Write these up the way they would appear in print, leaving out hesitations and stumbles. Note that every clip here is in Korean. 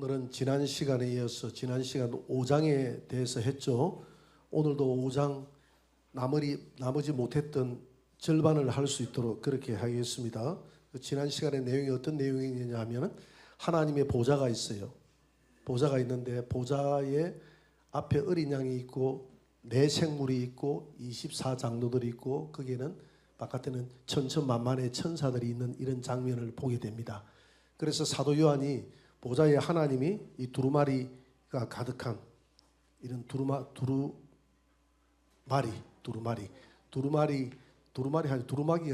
오늘은 지난 시간에 이어서 지난 시간 5장에 대해서 했죠. 오늘도 5장 나머지 못했던 절반을 할 수 있도록 그렇게 하겠습니다. 지난 시간의 내용이 어떤 내용이냐 하면 하나님의 보좌가 있어요. 보좌가 있는데 보좌의 앞에 어린 양이 있고 네 생물이 있고 24장로들이 있고 거기에는 바깥에는 천천만만의 천사들이 있는 이런 장면을 보게 됩니다. 그래서 사도 요한이 보좌에 하나님이 이 두루마리가 가득한 이런 두루마기가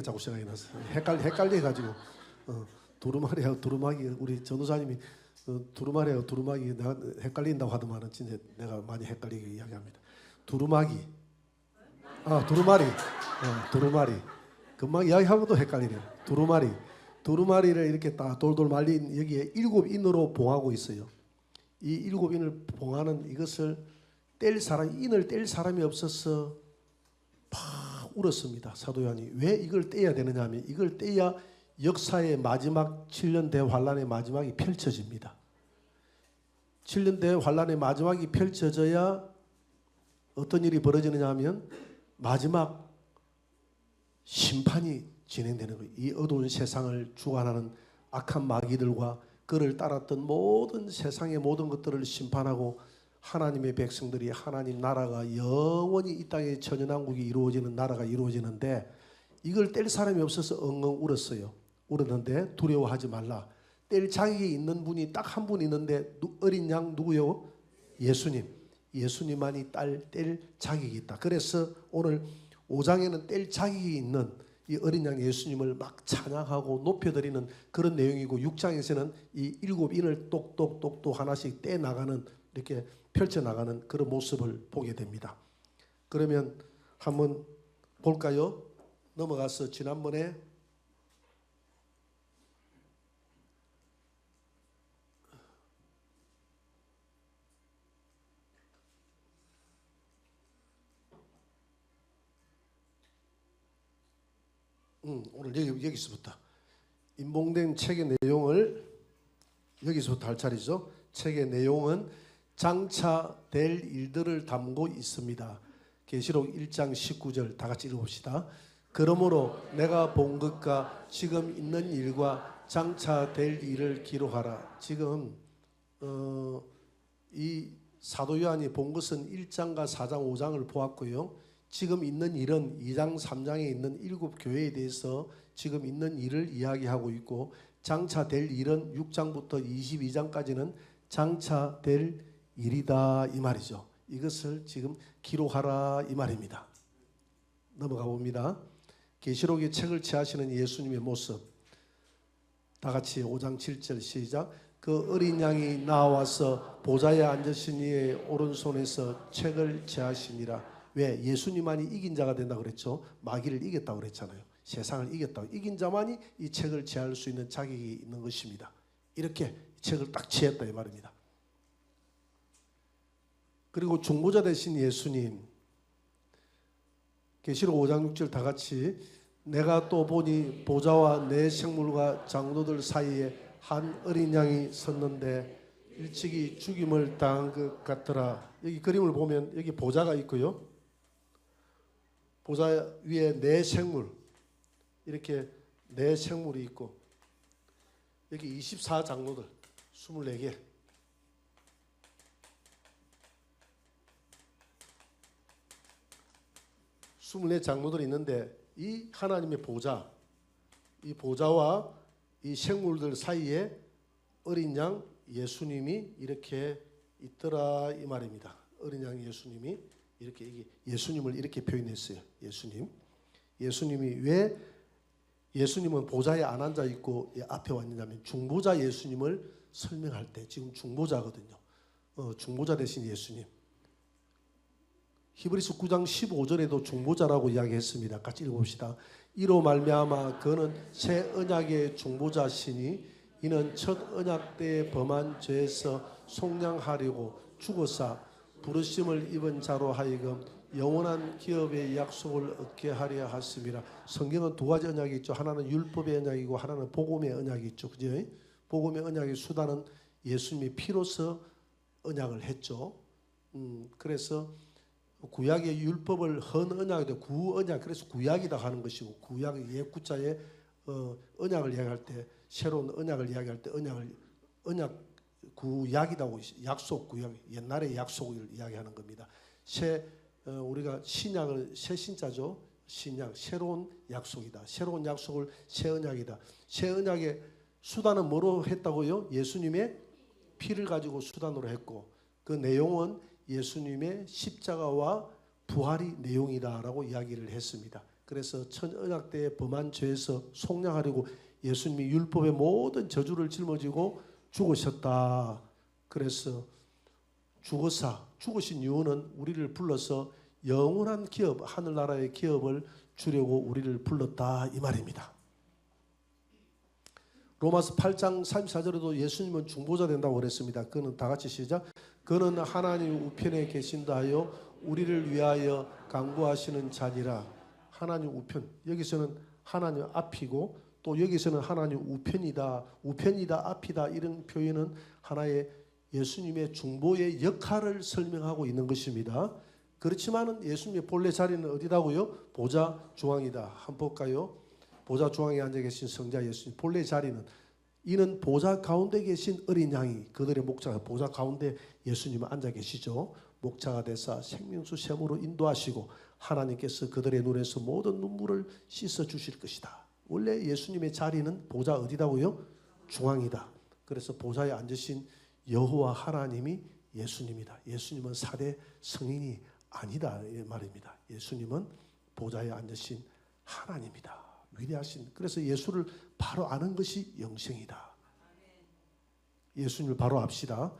자꾸 생각이 났어요. 헷갈려가지고 두루마리하고 두루마기 우리 전도사님이 두루마리하고 두루마기 내가 헷갈린다고 하더만은 진짜 내가 많이 헷갈리게 이야기합니다. 두루마리. 금방 이야기하고도 헷갈리네요. 두루마리를 이렇게 딱 돌돌 말린 여기에 7인으로 봉하고 있어요. 이 7인을 봉하는 이것을 인을 뗄 사람이 없어서 팍 울었습니다. 사도 요한이 왜 이걸 떼야 되느냐 하면 이걸 떼야 역사의 마지막 7년 대환란의 마지막이 펼쳐집니다. 7년 대환란의 마지막이 펼쳐져야 어떤 일이 벌어지느냐 하면 마지막 심판이 진행되는 거예요. 이 어두운 세상을 주관하는 악한 마귀들과 그를 따랐던 모든 세상의 모든 것들을 심판하고 하나님의 백성들이 하나님 나라가 영원히 이 땅에 천연왕국이 이루어지는 나라가 이루어지는데 이걸 뗄 사람이 없어서 엉엉 울었어요. 울었는데 두려워하지 말라. 뗄 자격이 있는 분이 딱 한 분 있는데 어린 양 누구요? 예수님만이 뗄 자격이 있다. 그래서 오늘 5장에는 뗄 자격이 있는 이 어린 양 예수님을 막 찬양하고 높여드리는 그런 내용이고 6장에서는 이 7인을 똑똑똑똑 하나씩 떼나가는 이렇게 펼쳐나가는 그런 모습을 보게 됩니다. 그러면 한번 볼까요? 넘어가서 지난번에 오늘 여기서부터 인봉된 책의 내용을 여기서부터 할 차례죠. 책의 내용은 장차 될 일들을 담고 있습니다. 계시록 1장 19절 다 같이 읽어봅시다. 그러므로 내가 본 것과 지금 있는 일과 장차 될 일을 기록하라. 지금 이 사도 요한이 본 것은 1장과 4장 5장을 보았고요. 지금 있는 일은 2장 3장에 있는 7교회에 대해서 지금 있는 일을 이야기하고 있고 장차 될 일은 6장부터 22장까지는 장차 될 일이다 이 말이죠. 이것을 지금 기록하라 이 말입니다. 넘어가 봅니다. 계시록의 책을 취하시는 예수님의 모습 다 같이 5장 7절 시작. 그 어린 양이 나와서 보좌에 앉으신 이의 오른손에서 책을 취하시니라. 왜? 예수님만이 이긴 자가 된다고 그랬죠. 마귀를 이겼다고 그랬잖아요. 세상을 이겼다고. 이긴 자만이 이 책을 취할 수 있는 자격이 있는 것입니다. 이렇게 책을 딱 취했다 이 말입니다. 그리고 중보자 되신 예수님 계시록 5장 6절 다 같이 내가 또 보니 보좌와 네 생물과 장로들 사이에 한 어린 양이 섰는데 일찍이 죽임을 당한 것 같더라. 여기 그림을 보면 여기 보좌가 있고요. 보좌 위에 네 생물 이렇게 네 생물이 있고 여기 24장로들 24개 24장로들이 있는데 이 하나님의 보좌 이 보좌와 이 생물들 사이에 어린 양 예수님이 이렇게 있더라 이 말입니다. 어린 양 예수님이 이렇게 예수님을 이렇게 표현했어요. 예수님이 왜 예수님은 보좌에 안 앉아 있고 앞에 왔냐면 중보자 예수님을 설명할 때 지금 중보자거든요. 중보자 대신 예수님. 히브리서 9장 15절에도 중보자라고 이야기했습니다. 같이 읽어봅시다. 이로 말미암아 그는 새 언약의 중보자시니 이는 첫 언약 때에 범한 죄에서 속량하려고 죽어사 부르심을 입은 자로 하여금 영원한 기업의 약속을 얻게 하려 하심이라. 성경은 두 가지 언약이 있죠. 하나는 율법의 언약이고 하나는 복음의 언약이 있죠. 그죠? 복음의 언약의 수단은 예수님의 피로서 언약을 했죠. 그래서 구약의 율법을 헌 언약이 구언약, 그래서 구약이다 하는 것이고, 구약의 옛 구자에 언약을 이야기할 때, 새로운 언약을 이야기할 때 언약 구약이라고, 약속 구약, 옛날의 약속을 이야기하는 겁니다. 우리가 신약을 새 신자죠. 신약, 새로운 약속이다. 새로운 약속을 새 언약이다. 새 언약의 수단은 뭐로 했다고요? 예수님의 피를 가지고 수단으로 했고, 그 내용은 예수님의 십자가와 부활이 내용이다라고 이야기를 했습니다. 그래서 천언약 때에 범한 죄에서 속량하려고 예수님이 율법의 모든 저주를 짊어지고 죽으셨다. 그래서 죽으신 이유는 우리를 불러서 영원한 기업, 하늘나라의 기업을 주려고 우리를 불렀다 이 말입니다. 로마서 8장 34절에도 예수님은 중보자 된다고 그랬습니다. 그는 다 같이 시작. 그는 하나님 우편에 계신다 하여 우리를 위하여 간구하시는 자니라. 하나님 우편, 여기서는 하나님 앞이고 또 여기서는 하나님 우편이다, 앞이다, 이런 표현은 하나의 예수님의 중보의 역할을 설명하고 있는 것입니다. 그렇지만은 예수님의 본래 자리는 어디다고요? 보좌 중앙이다. 한번 볼까요? 보좌 중앙에 앉아 계신 성자 예수님 본래 자리는, 이는 보좌 가운데 계신 어린 양이 그들의 목자가, 보좌 가운데 예수님은 앉아 계시죠. 목자가 되사 생명수 샘으로 인도하시고 하나님께서 그들의 눈에서 모든 눈물을 씻어 주실 것이다. 원래 예수님의 자리는 보좌 어디다고요? 중앙이다. 그래서 보좌에 앉으신 여호와 하나님이 예수님이다. 예수님은 4대 성인이 아니다 이 말입니다. 예수님은 보좌에 앉으신 하나님이다. 위대하신, 그래서 예수를 바로 아는 것이 영생이다. 예수님을 바로 압시다.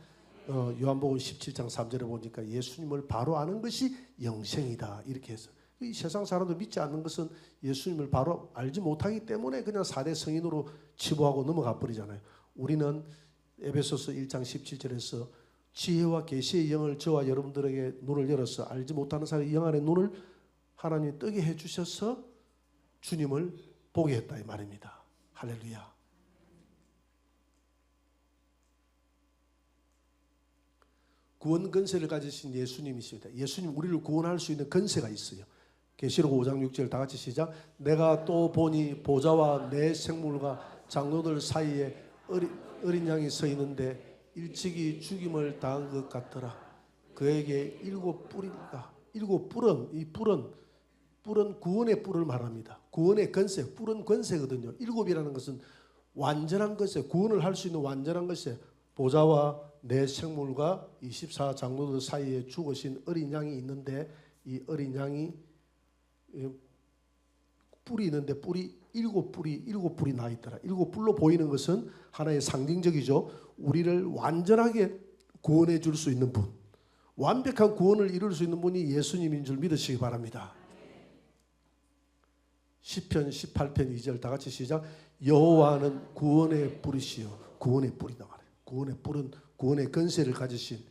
요한복음 17장 3절에 보니까 예수님을 바로 아는 것이 영생이다 이렇게 해서, 이 세상 사람들 믿지 않는 것은 예수님을 바로 알지 못하기 때문에 그냥 4대 성인으로 치부하고 넘어가 버리잖아요. 우리는 에베소서 1장 17절에서 지혜와 계시의 영을 저와 여러분들에게 눈을 열어서 알지 못하는 사람의 영 안의 눈을 하나님이 뜨게 해주셔서 주님을 보게 했다 이 말입니다. 할렐루야. 구원 근세를 가지신 예수님이십니다. 예수님 우리를 구원할 수 있는 근세가 있어요. 계시록 5장 6절 다 같이 시작. 내가 또 보니 보좌와 내 생물과 장로들 사이에 어린 양이 서 있는데 일찍이 죽임을 당한 것 같더라. 그에게 7뿔이다. 7뿔은, 이 뿔은 구원의 뿔을 말합니다. 구원의 권세, 뿔은 권세거든요. 7이라는 것은 완전한 것에, 구원을 할 수 있는 완전한 것에, 보좌와 내 생물과 24 장로들 사이에 죽으신 어린 양이 있는데, 이 어린 양이 뿔이 있는데 뿔이 7뿔이 나 있더라. 7뿔로 보이는 것은 하나의 상징적이죠. 우리를 완전하게 구원해 줄 수 있는 분, 완벽한 구원을 이룰 수 있는 분이 예수님인 줄 믿으시기 바랍니다. 시편 18편 2절 다 같이 시작. 여호와는 구원의 뿔이시요. 구원의 뿔이다 말이에요. 구원의 뿔은 구원의 권세를 가지신,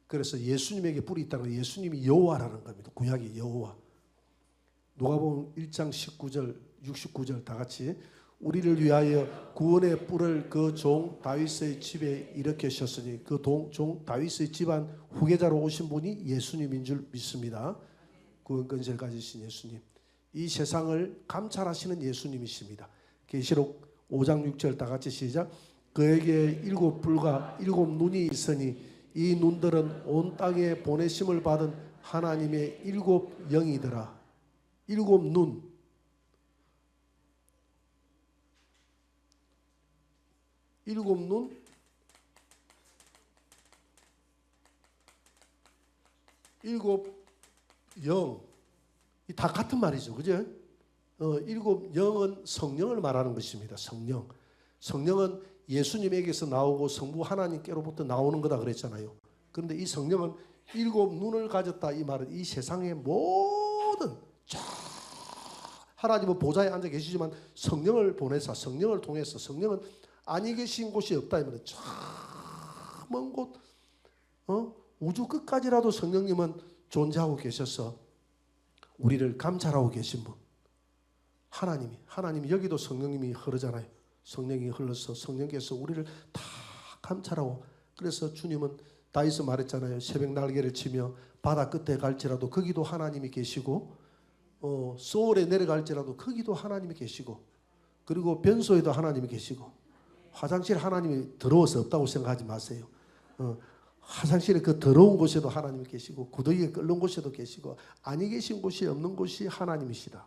그래서 예수님에게 뿔이 있다는 건 예수님이 여호와라는 겁니다. 구약의 여호와. 누가복음 1장 19절 69절 다 같이. 우리를 위하여 구원의 뿔을 그 종 다윗의 집에 일으키셨으니 그 종 다윗의 집안 후계자로 오신 분이 예수님인 줄 믿습니다. 구원 권세를 가지신 예수님, 이 세상을 감찰하시는 예수님이십니다. 계시록 5장 6절 다 같이 시작. 그에게 7뿔과 7눈이 있으니 이 눈들은 온 땅에 보내심을 받은 하나님의 7영이더라. 7눈, 일곱 눈, 일곱 영, 이 다 같은 말이죠, 그죠? 7영은 성령을 말하는 것입니다. 성령은 예수님에게서 나오고 성부 하나님께로부터 나오는 거다 그랬잖아요. 그런데 이 성령은 7눈을 가졌다 이 말은 이 세상의 모든 하나님은 보좌에 앉아 계시지만 성령을 보내사, 성령을 통해서, 성령은 아니 계신 곳이 없다 이 말은 저 먼 곳, 우주 끝까지라도 성령님은 존재하고 계셔서 우리를 감찰하고 계신 분, 하나님이 여기도 성령님이 흐르잖아요. 성령이 흘러서 성령께서 우리를 다 감찰하고 그래서 주님은 다윗이 말했잖아요. 새벽 날개를 치며 바다 끝에 갈지라도 거기도 하나님이 계시고 소울에 내려갈지라도 거기도 하나님이 계시고 그리고 변소에도 하나님이 계시고 화장실 하나님이 더러워서 없다고 생각하지 마세요. 화장실에 그 더러운 곳에도 하나님이 계시고 구더기에 끓는 곳에도 계시고 아니 계신 곳이 없는 곳이 하나님이시다.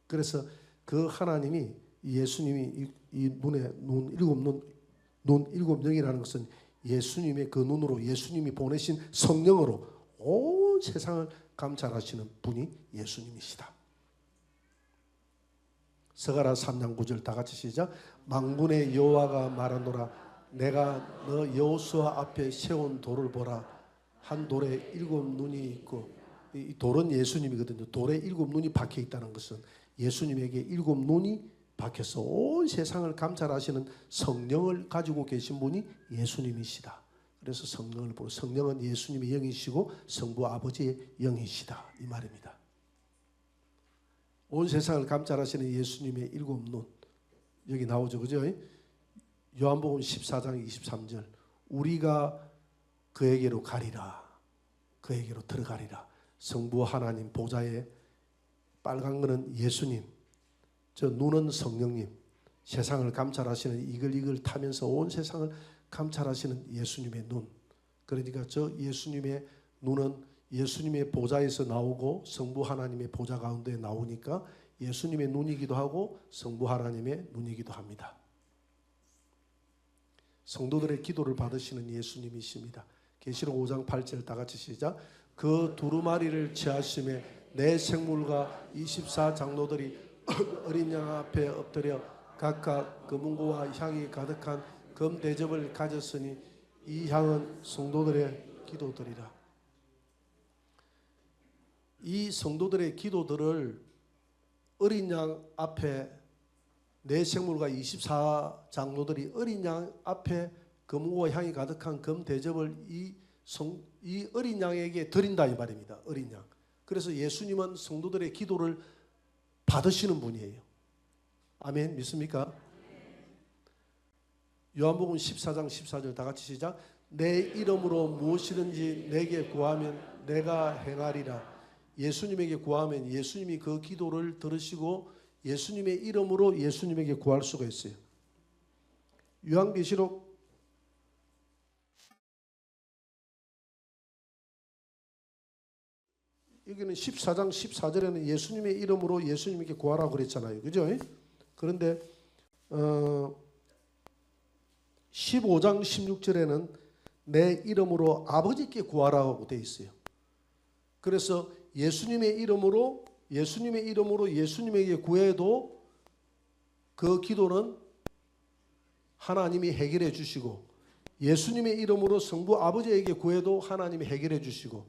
그래서 그 하나님이 예수님이 이 눈에 눈 일곱 영이라는 것은 예수님의 그 눈으로 예수님이 보내신 성령으로 온 세상을 감찰하시는 분이 예수님이시다. 스가랴 3장 9절 다 같이 시작. 만군의 여호와가 말하노라 내가 너 여호수아 앞에 세운 돌을 보라. 한 돌에 7 눈이 있고 이 돌은 예수님이거든요. 돌에 7 눈이 박혀 있다는 것은 예수님에게 7 눈이 박혀서 온 세상을 감찰하시는 성령을 가지고 계신 분이 예수님이시다. 그래서 성령을 보고 성령은 예수님의 영이시고 성부 아버지의 영이시다 이 말입니다. 온 세상을 감찰하시는 예수님의 7 눈 여기 나오죠, 그죠? 요한복음 14장 23절 우리가 그에게로 가리라 그에게로 들어가리라. 성부 하나님 보좌에 빨간 거는 예수님, 저 눈은 성령님, 세상을 감찰하시는 이글 타면서 온 세상을 감찰하시는 예수님의 눈. 그러니까 저 예수님의 눈은 예수님의 보좌에서 나오고 성부 하나님의 보좌 가운데 나오니까 예수님의 눈이기도 하고 성부 하나님의 눈이기도 합니다. 성도들의 기도를 받으시는 예수님이십니다. 계시록 5장 8절 다 같이 시작. 그 두루마리를 취하심에 내 생물과 24 장로들이 어린 양 앞에 엎드려 각각 금은고와 향이 가득한 금 대접을 가졌으니 이 향은 성도들의 기도들이라. 이 성도들의 기도들을 어린 양 앞에 내 생물과 24 장로들이 어린 양 앞에 금은고와 향이 가득한 금 대접을 이 어린 양에게 드린다 이 말입니다. 어린 양. 그래서 예수님은 성도들의 기도를 받으시는 분이에요. 아멘. 믿습니까? 요한복음 14장 14절 다 같이 시작. 내 이름으로 무엇이든지 내게 구하면 내가 행하리라. 예수님에게 구하면 예수님이 그 기도를 들으시고 예수님의 이름으로 예수님에게 구할 수가 있어요. 요한계시록 여기는 14장 14절에는 예수님의 이름으로 예수님에게 구하라고 그랬잖아요. 그죠? 그런데 15장 16절에는 내 이름으로 아버지께 구하라고 되어 있어요. 그래서 예수님의 이름으로 예수님에게 구해도 그 기도는 하나님이 해결해 주시고 예수님의 이름으로 성부 아버지에게 구해도 하나님이 해결해 주시고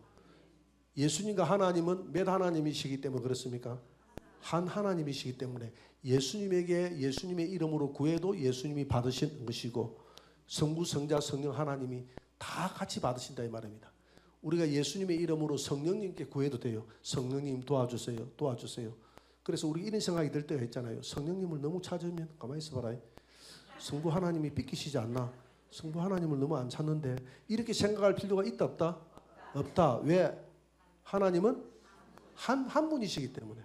예수님과 하나님은 몇 하나님이시기 때문에 그렇습니까? 한 하나님이시기 때문에 예수님에게 예수님의 이름으로 구해도 예수님이 받으신 것이고 성부 성자 성령 하나님이 다 같이 받으신다 이 말입니다. 우리가 예수님의 이름으로 성령님께 구해도 돼요. 성령님 도와주세요. 도와주세요. 그래서 우리 이런 생각이 들 때가 있잖아요. 성령님을 너무 찾으면 가만히 있어봐라. 성부 하나님이 삐끼시지 않나? 성부 하나님을 너무 안 찾는데 이렇게 생각할 필요가 있다 없다? 없다. 왜? 하나님은 한 분이시기 때문에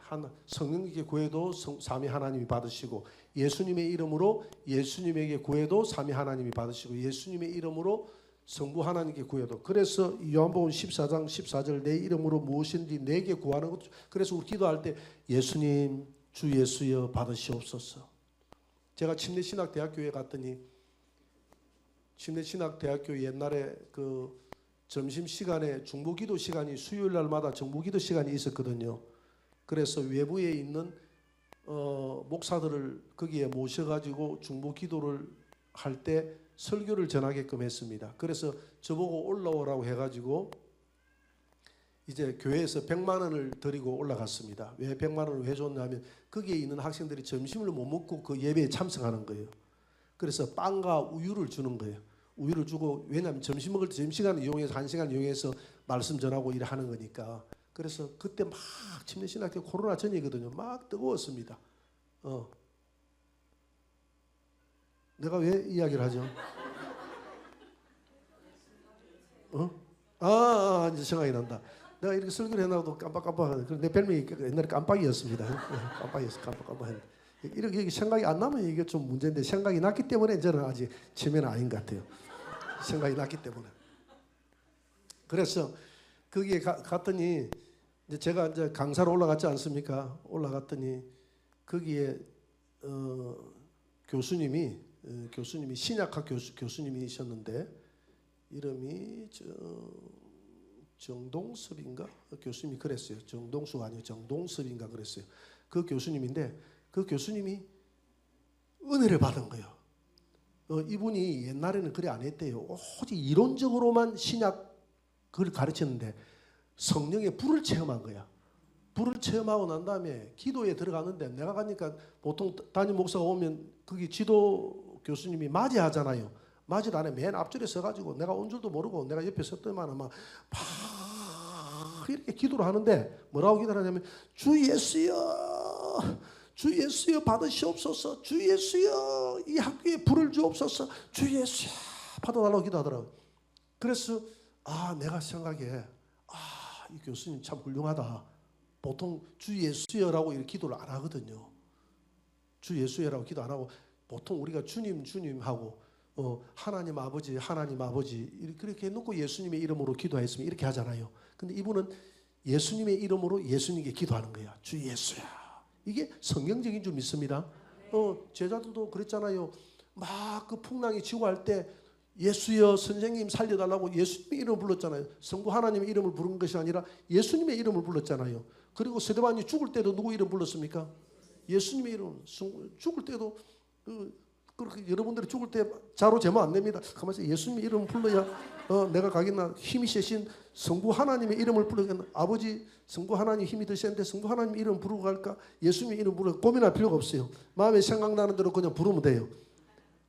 성령님께 구해도 삼위 하나님이 받으시고 예수님의 이름으로 예수님에게 구해도 삼위 하나님이 받으시고 예수님의 이름으로 성부 하나님께 구해도. 그래서 요한복음 14장 14절 내 이름으로 무엇인지 내게 구하는 것. 그래서 우리 기도할 때 예수님 주 예수여 받으시옵소서. 제가 침례신학대학교에 갔더니 침례신학대학교 옛날에 그 점심시간에 중보기도 시간이 수요일 날마다 정보기도 시간이 있었거든요. 그래서 외부에 있는 목사들을 거기에 모셔가지고 중보기도를 할 때 설교를 전하게끔 했습니다. 그래서 저보고 올라오라고 해가지고 이제 교회에서 100만 원을 드리고 올라갔습니다. 왜 100만 원을 왜 줬냐면 거기에 있는 학생들이 점심을 못 먹고 그 예배에 참석하는 거예요. 그래서 빵과 우유를 주는 거예요. 우유를 주고 왜냐하면 점심 먹을 때 점심시간을 이용해서 1시간 이용해서 말씀 전하고 일을 하는 거니까. 그래서 그때 막 침례신학교 코로나 전이거든요. 막 뜨거웠습니다. 내가 왜 이야기를 하죠? 이제 생각이 난다. 내가 이렇게 설교를 해놔도 깜빡깜빡. 내 별명이 옛날에 깜빡이었습니다. 깜빡이었어. 깜빡깜빡. 이렇게 생각이 안 나면 이게 좀 문제인데 생각이 났기 때문에 저는 아직 체면은 아닌 것 같아요. 생각이 났기 때문에. 그래서 거기에 갔더니 이제 제가 이제 강사로 올라갔지 않습니까? 올라갔더니 거기에 교수님이 신약학 교수님이셨는데 이름이 정동섭인가? 교수님이 그랬어요. 정동수가 아니고 정동섭인가 그랬어요. 그 교수님인데 그 교수님이 은혜를 받은 거예요. 이분이 옛날에는 그래 안 했대요. 오직 이론적으로만 신약을 가르쳤는데 성령의 불을 체험한 거야. 불을 체험하고 난 다음에 기도에 들어가는데 내가 가니까 보통 담임 목사가 오면 거기 지도 교수님이 맞이하잖아요. 맞이도 안 해. 맨 앞줄에 서가지고 내가 온 줄도 모르고 내가 옆에 섰더만 아마 막 이렇게 기도를 하는데 뭐라고 기도하냐면 주 예수여, 주 예수여 받으시옵소서, 주 예수여 이 학교에 불을 주옵소서, 주 예수여 받아달라고 기도하더라고요. 그래서 내가 생각에 이 교수님 참 훌륭하다. 보통 주 예수여라고 이렇게 기도를 안 하거든요. 주 예수여라고 기도 안 하고 보통 우리가 주님 하고 하나님 아버지 그렇게 해놓고 예수님의 이름으로 기도했으면 이렇게 하잖아요. 근데 이분은 예수님의 이름으로 예수님께 기도하는 거야. 주 예수야. 이게 성경적인 줄 믿습니다. 제자들도 그랬잖아요. 막 그 풍랑이 치고 할 때 예수여 선생님 살려달라고 예수님의 이름을 불렀잖아요. 성부 하나님의 이름을 부른 것이 아니라 예수님의 이름을 불렀잖아요. 그리고 스데반이 죽을 때도 누구 이름 불렀습니까? 예수님의 이름. 죽을 때도 그렇게 여러분들이 죽을 때 자로 제목 안 냅니다. 가만있어. 예수님의 이름을 불러야 내가 가겠나. 힘이 세신 성부 하나님의 이름을 불러야 아버지 성부 하나님 힘이 드시는데 성부 하나님 이름 부르고 갈까? 예수님의 이름 부르고 고민할 필요가 없어요. 마음에 생각나는 대로 그냥 부르면 돼요.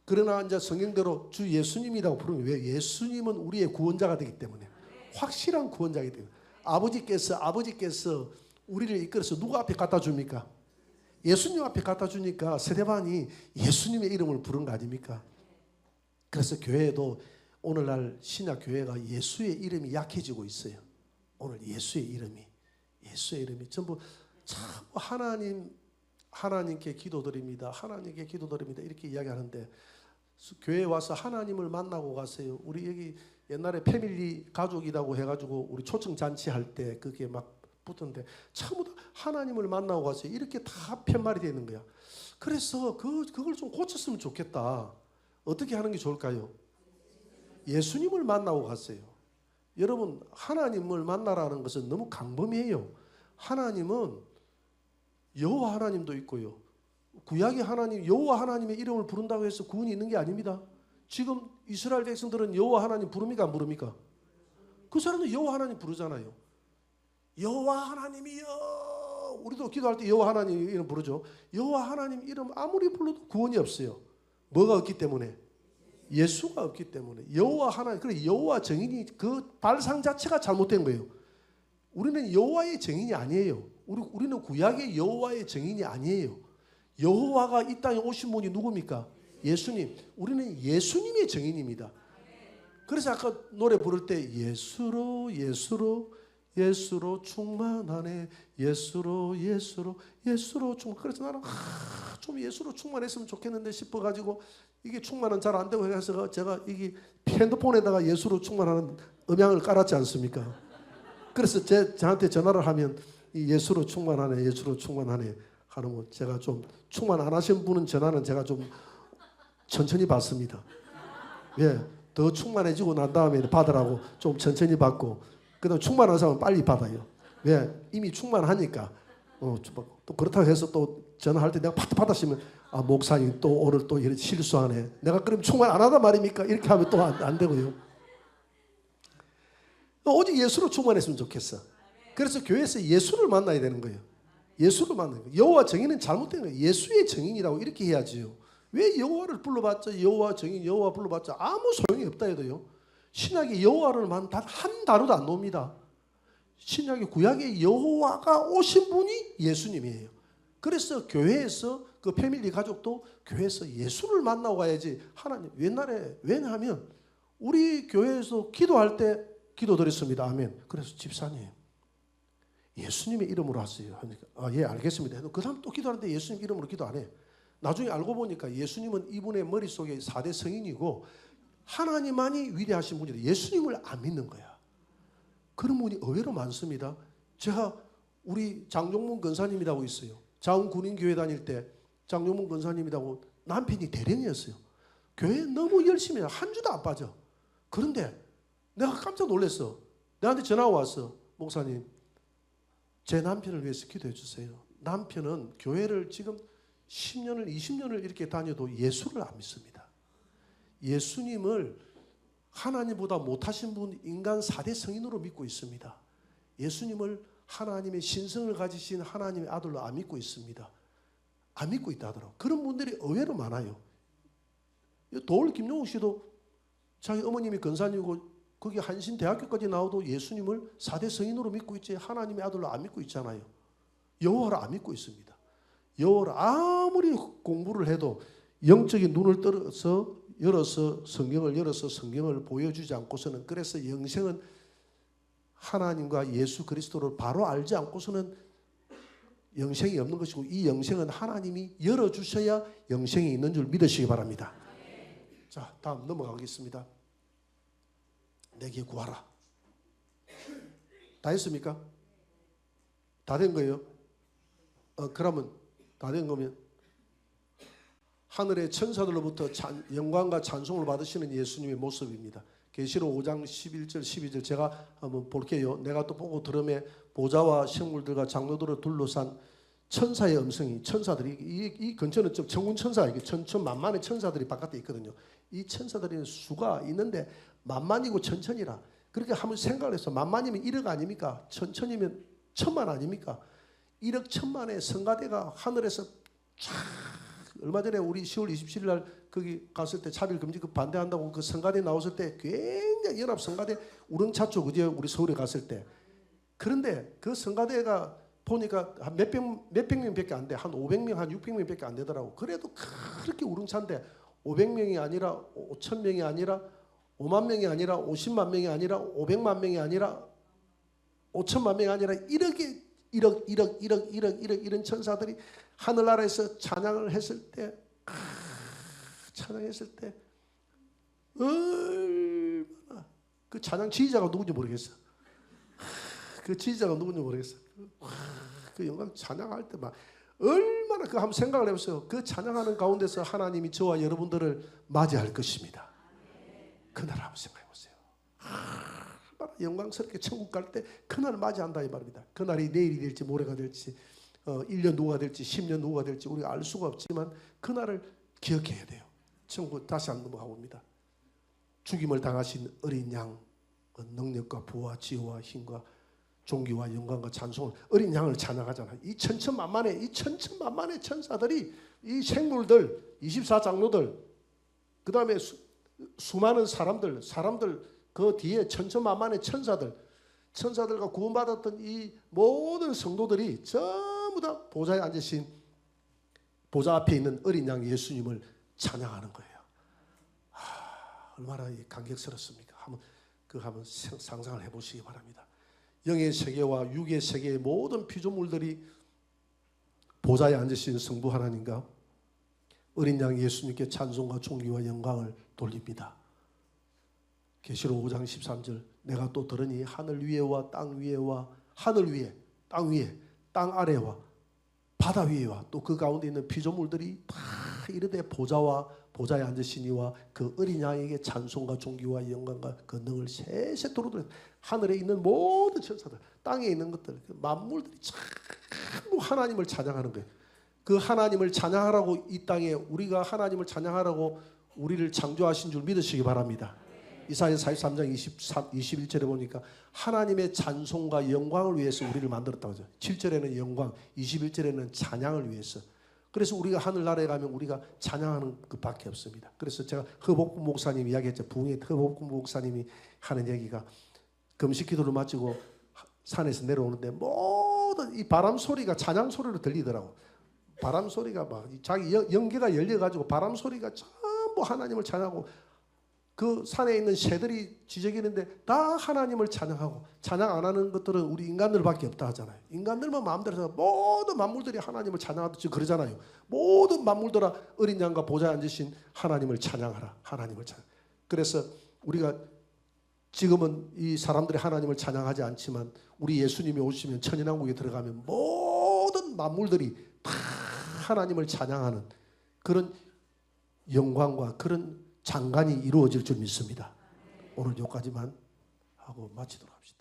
그러나 이제 성경대로 주 예수님이라고 부르면 왜? 예수님은 우리의 구원자가 되기 때문에 확실한 구원자이기 때문에 아버지께서 우리를 이끌어서 누구 앞에 갖다 줍니까? 예수님 앞에 갖다 주니까 스데반이 예수님의 이름을 부른 거 아닙니까? 그래서 교회도 오늘날 신약 교회가 예수의 이름이 약해지고 있어요. 오늘 예수의 이름이 전부 참 하나님께 기도드립니다. 하나님께 기도드립니다. 이렇게 이야기하는데 교회에 와서 하나님을 만나고 가세요. 우리 여기 옛날에 패밀리 가족이라고 해가지고 우리 초청 잔치할 때 그게 막 붙었는데 전부 다 하나님을 만나고 가세요. 이렇게 다 편말이 되는 거야. 그래서 그걸 좀 고쳤으면 좋겠다. 어떻게 하는 게 좋을까요? 예수님을 만나고 가세요. 여러분 하나님을 만나라는 것은 너무 강범이에요. 하나님은 여호와 하나님도 있고요. 구약의 하나님 여호와 하나님의 이름을 부른다고 해서 구원이 있는 게 아닙니다. 지금 이스라엘 백성들은 여호와 하나님 부릅니까 안 부릅니까? 그 사람도 여호와 하나님 부르잖아요. 여호와 하나님이여. 우리도 기도할 때 여호와 하나님 이름 부르죠. 여호와 하나님 이름 아무리 불러도 구원이 없어요. 뭐가 없기 때문에? 예수가 없기 때문에. 여호와 하나님, 그래 여호와 정인이 그 발상 자체가 잘못된 거예요. 우리는 여호와의 정인이 아니에요. 우리는 구약의 여호와의 정인이 아니에요. 여호와가 이 땅에 오신 분이 누굽니까? 예수님. 우리는 예수님의 정인입니다. 그래서 아까 노래 부를 때 예수로 충만하네. 예수로 충만. 그래서 나는 좀 예수로 충만했으면 좋겠는데 싶어가지고 이게 충만은 잘 안 되고 해서 제가 이게 핸드폰에다가 예수로 충만하는 음향을 깔았지 않습니까? 그래서 저한테 전화를 하면 이 예수로 충만하네 하는 거 제가 좀 충만 안 하신 분은 전화는 제가 좀 천천히 받습니다. 예, 더 충만해지고 난 다음에 받으라고 좀 천천히 받고 그다음 충만한 사람은 빨리 받아요. 왜? 이미 충만하니까. 또 그렇다고 해서 또 전화할 때 내가 받았으면 목사님 또 오늘 또 이렇게 실수하네. 내가 그럼 충만 안 하단 말입니까? 이렇게 하면 또 안 되고요. 오직 예수로 충만했으면 좋겠어. 그래서 교회에서 예수를 만나야 되는 거예요. 예수를 만나는 거예요. 여호와 정인은 잘못된 거예요. 예수의 정인이라고 이렇게 해야지요. 왜 여호와를 불러봤자 여호와 정인 여호와 불러봤자 아무 소용이 없다 해도요. 신약의 여호와를 단 한 단어도 안 나옵니다. 신약의 구약의 여호와가 오신 분이 예수님이에요. 그래서 교회에서 그 패밀리 가족도 교회에서 예수를 만나고 가야지. 하나님 옛날에 왜냐하면 우리 교회에서 기도할 때 기도드렸습니다. 아멘. 그래서 집사님, 예수님의 이름으로 하세요. 하니까 예, 알겠습니다. 그 다음 또 기도하는데 예수님 이름으로 기도 안 해. 나중에 알고 보니까 예수님은 이분의 머릿속에 4대 성인이고 하나님만이 위대하신 분이다. 예수님을 안 믿는 거야. 그런 분이 의외로 많습니다. 제가 우리 장종문 권사님이라고 있어요. 자운군인교회 다닐 때 장종문 권사님이라고 남편이 대령이었어요. 교회 너무 열심히 해요. 한 주도 안 빠져. 그런데 내가 깜짝 놀랐어. 내한테 전화가 왔어. 목사님, 제 남편을 위해서 기도해 주세요. 남편은 교회를 지금 10년을 20년을 이렇게 다녀도 예수를 안 믿습니다. 예수님을 하나님보다 못하신 분 인간 4대 성인으로 믿고 있습니다. 예수님을 하나님의 신성을 가지신 하나님의 아들로 안 믿고 있습니다. 안 믿고 있다 하더라고요. 그런 분들이 의외로 많아요. 도올 김용욱 씨도 자기 어머님이 권사님이고 거기 한신대학교까지 나와도 예수님을 4대 성인으로 믿고 있지 하나님의 아들로 안 믿고 있잖아요. 여호와를 안 믿고 있습니다. 여호와를 아무리 공부를 해도 영적인 눈을 열어서 성경을 보여주지 않고서는, 그래서 영생은 하나님과 예수 그리스도를 바로 알지 않고서는 영생이 없는 것이고, 이 영생은 하나님이 열어주셔야 영생이 있는 줄 믿으시기 바랍니다. 자, 다음 넘어가겠습니다. 내게 구하라. 다 했습니까? 다 된 거예요? 그러면 다 된 거면 하늘의 천사들로부터 영광과 찬송을 받으시는 예수님의 모습입니다. 계시록 5장 11절 12절 제가 한번 볼게요. 내가 또 보고 들음에 보좌와 생물들과 장로들을 둘러싼 천사의 음성이, 천사들이 이 근처는 좀 천군 천사, 이게 천천만만의 천사들이 바깥에 있거든요. 이 천사들이 수가 있는데 만만이고 천천이라, 그렇게 한번 생각을 해서 만만이면 1억 아닙니까? 천천이면 천만 아닙니까? 1억 천만의 성가대가 하늘에서 쫙, 얼마 전에 우리 10월 27일 날 거기 갔을 때 차별금지법 반대한다고 그 성가대 나왔을 때 굉장히 연합 성가대 우렁찼죠, 그죠? 우리 서울에 갔을 때. 그런데 그 성가대가 보니까 한 몇백 명밖에 안 돼. 한 500명, 한 600명밖에 안 되더라고. 그래도 그렇게 우렁찬데 500명이 아니라 5천 명이 아니라 5만 명이 아니라 50만 명이 아니라 500만 명이 아니라 5천만 명이 아니라 1억 이런 천사들이 하늘나라에서 찬양을 했을 때, 찬양했을 때 얼마나 그 찬양 지휘자가 누군지 모르겠어. 그 지휘자가 누군지 모르겠어. 그 영광 찬양할 때 막 얼마나 그 한번 생각을 해보세요. 그 찬양하는 가운데서 하나님이 저와 여러분들을 맞이할 것입니다. 그날 한번 생각해보세요. 영광스럽게 천국 갈 때 그날을 맞이한다 이 말입니다. 그날이 내일이 될지 모레가 될지 1년 후가 될지 10년 후가 될지 우리가 알 수가 없지만 그날을 기억해야 돼요. 천국 다시 한번 넘어가 봅니다. 죽임을 당하신 어린 양, 능력과 부와 지혜와 힘과 존귀와 영광과 찬송을, 어린 양을 찬양하잖아요. 이 천천만만의 천사들이, 이 생물들, 24장로들, 그 다음에 수많은 사람들 그 뒤에 천천만만의 천사들과 구원받았던 이 모든 성도들이 전부 다 보좌에 앉으신 보좌 앞에 있는 어린 양 예수님을 찬양하는 거예요. 얼마나 감격스럽습니까? 한번 상상을 해보시기 바랍니다. 영의 세계와 육의 세계의 모든 피조물들이 보좌에 앉으신 성부 하나님과 어린 양 예수님께 찬송과 존귀와 영광을 돌립니다. 계시록 5장 13절 내가 또 들으니 하늘 위에와 땅 위에와 하늘 위에 땅 위에 땅 아래와 바다 위에와 또 그 가운데 있는 피조물들이 다 이르되 보좌에 앉으시니와 그 어린 양에게 찬송과 존귀와 영광과 권능을 세세토록 드려. 하늘에 있는 모든 천사들, 땅에 있는 것들, 만물들이 전부 하나님을 찬양하는 거예요. 그 하나님을 찬양하라고 이 땅에 우리가 하나님을 찬양하라고 우리를 창조하신 줄 믿으시기 바랍니다. 이사야 43장 21절에 보니까 하나님의 찬송과 영광을 위해서 우리를 만들었다고 하죠. 7절에는 영광, 21절에는 찬양을 위해서. 그래서 우리가 하늘나라에 가면 우리가 찬양하는 것밖에 없습니다. 그래서 제가 허복분 목사님이 이야기했죠. 부흥의 허복분 목사님이 하는 얘기가 금식기도를 마치고 산에서 내려오는데 모든 이 바람 소리가 찬양 소리로 들리더라고. 바람 소리가 막 자기 영계가 열려가지고 바람 소리가 전부 하나님을 찬양하고 그 산에 있는 새들이 지저귀는데 다 하나님을 찬양하고, 찬양 안 하는 것들은 우리 인간들밖에 없다 하잖아요. 인간들만 마음대로 해서 모든 만물들이 하나님을 찬양하듯이 그러잖아요. 모든 만물들아 어린 양과 보좌에 앉으신 하나님을 찬양하라. 하나님을 찬양. 그래서 우리가 지금은 이 사람들이 하나님을 찬양하지 않지만 우리 예수님이 오시면 천인왕국에 들어가면 모든 만물들이 다 하나님을 찬양하는 그런 영광과 그런 장관이 이루어질 줄 믿습니다. 오늘 여기까지만 하고 마치도록 합시다.